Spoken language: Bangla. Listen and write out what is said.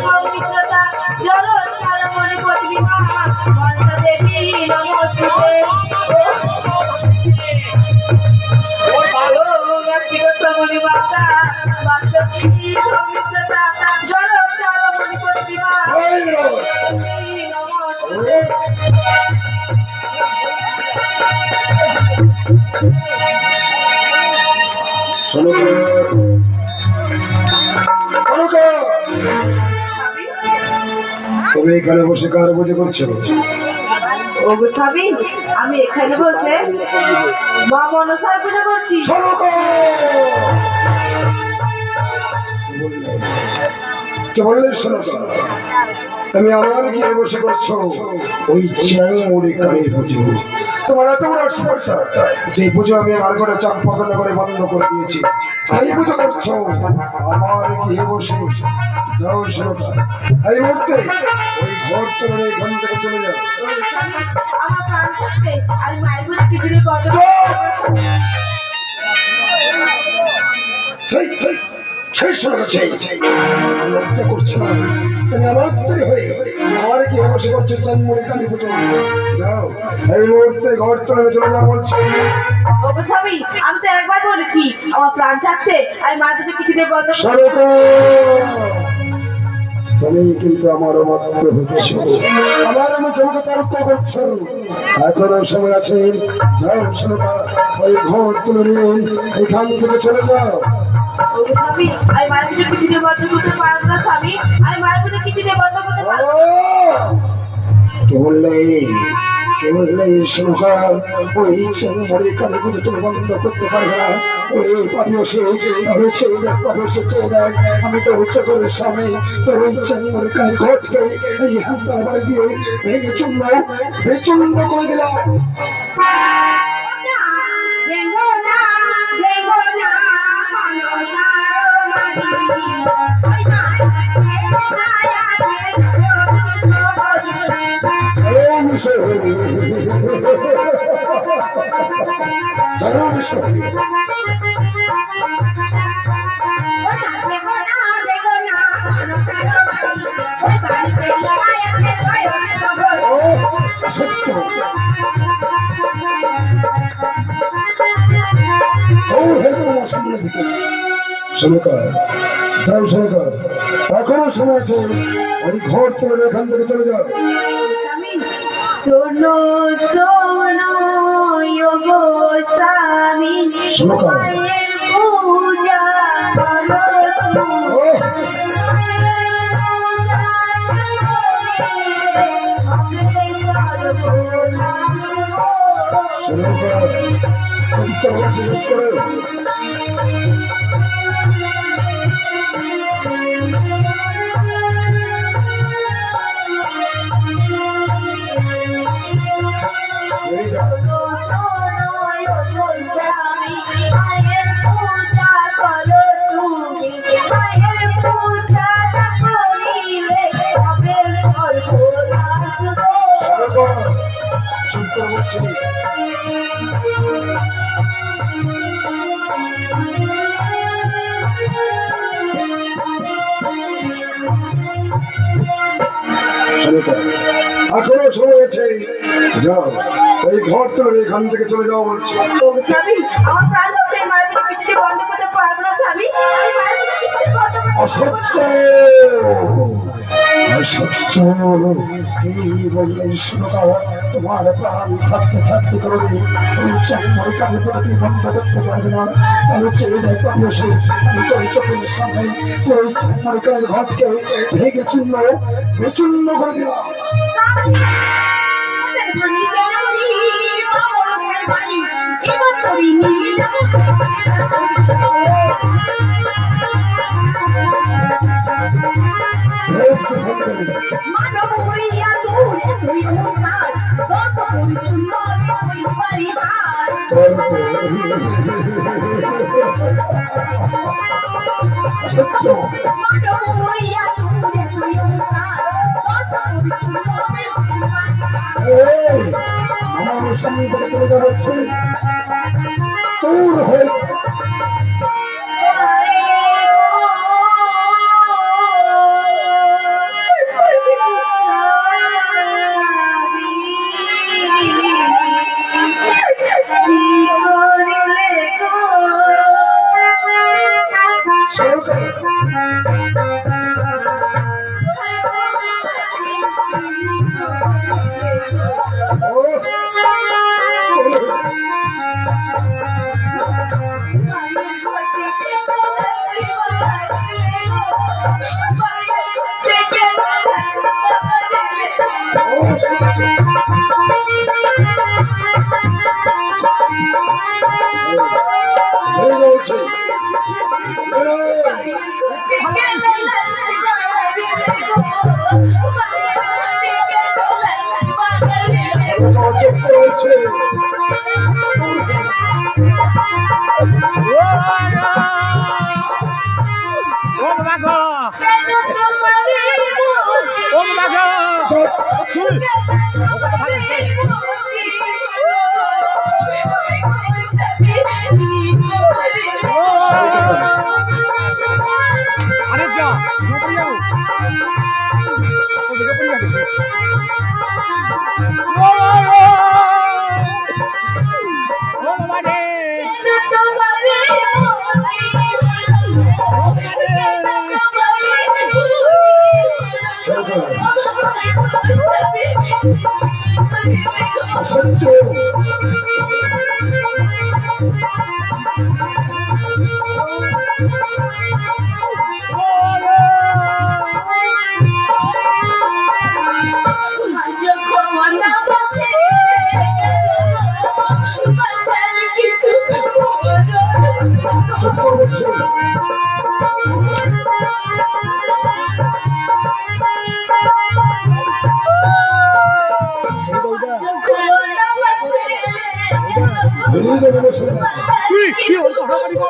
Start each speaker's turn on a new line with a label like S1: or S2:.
S1: পবিত্রতা জলধার মনে প্রতিমা মনসা দেবী নমস্তুতে ভালো ব্যক্তিগত মনি মাতা বাসবী পবিত্রতা জলধার মনে প্রতিমা নমস্তুতে
S2: তুমি এখানে বসে কার পুজো করছো?
S1: ওগো স্বামী, আমি এখানে বসে মা মনসার পুজো করছি।
S2: কে বললে শোনো? তুমি আমার গিয়ে বসে করছো ওই চ্যাংমুড়ি কালী পুজো। তোমার এত বড় স্পর্ধা যে পুজো আমি আমার ঘরে চাম্পাকনা করে বন্ধ করে দিয়েছি, সেই পুজো করছো আমার গিয়ে বসে। যাও শোনো, এই মুহূর্তে ওই ঘর তোমার এখান থেকে চলে যাও।
S1: আমার প্রাণ থাকতে আর মায়ের বলে কিছুদিন
S2: লজ্জা করছে না? তুমি আমার স্ত্রী হয়ে আমার কি বসে করছো চাঁদমুড়ি কালী পুজো? যাও এই মুহূর্তে ঘর তোলে চলে যাও বলছি।
S1: ওগো স্বামী, আমি তো একবার বলেছি আমার প্রাণ থাকতে আর মায়ের পুজো কিছুদিন বন্ধ।
S2: তুমি কিন্তু আমার অবাধ্য হচ্ছ, আমার মুখে মুখে তর্ক করছো। এখনো সময় আছে, যাও শোনা, ওই ঘর তুলে নিয়ে এখান থেকে চলে যাও।
S1: ওগো স্বামী, আমি মায়ের পুজো কিছুদিন বন্ধ করতে পারবো না স্বামী, আমি মায়ের পুজো কিছুদিন বন্ধ করতে পারবো না।
S2: কে বললে? কে বললে শোনা ওই চ্যাংমুড়ি কালী পুজো তুমি বন্ধ করতে পারবে না? ওই পারিয়সে আমি চেয়ে দেখ, পারিয়সে চেয়ে দেখ, আমি তো উচ্চ করে স্বামী তোর ওই চ্যাংমুড়ি কালী ঘটকে এই হান্তার বাড়ি দিয়ে ভেঙে চূর্ণ বিচূর্ণ করে দিলাম। এখনো সময় আছে, ওই ঘর তুলে এখান থেকে চলে যাও।
S1: শোনো শোনো ওগো স্বামী, মায়ের পূজা করো
S2: এখনো সময় আছে, যাও ওই ঘর তুলে এখান থেকে চলে যাও বলছি।
S1: স্বামী, আমার প্রাণ থাকতে মায়ের পুজো কিছুদিন বন্ধ করতে পারবো না স্বামী, আমি মায়ের পুজো কিছুদিন বন্ধ করতে পারবো না।
S2: অসত্য অসত্য এই বললেন শোনা, তোমার প্রাণ থাকতে থাকতে করে ওই চ্যাংমুড়ি কালী পুজো তুমি বন্ধ করতে পারবে না। আমি চেয়ে যাই পারিয়সে, আমি তোর চোখের সামনে ওই চ্যাংমুড়ি কালী ঘরকে ভেঙে চূর্ণ বিচূর্ণ করে দিলাম। আমার সামনে থেকে চলে যাচ্ছে তোর হয়ে বেরিয়ে যাবে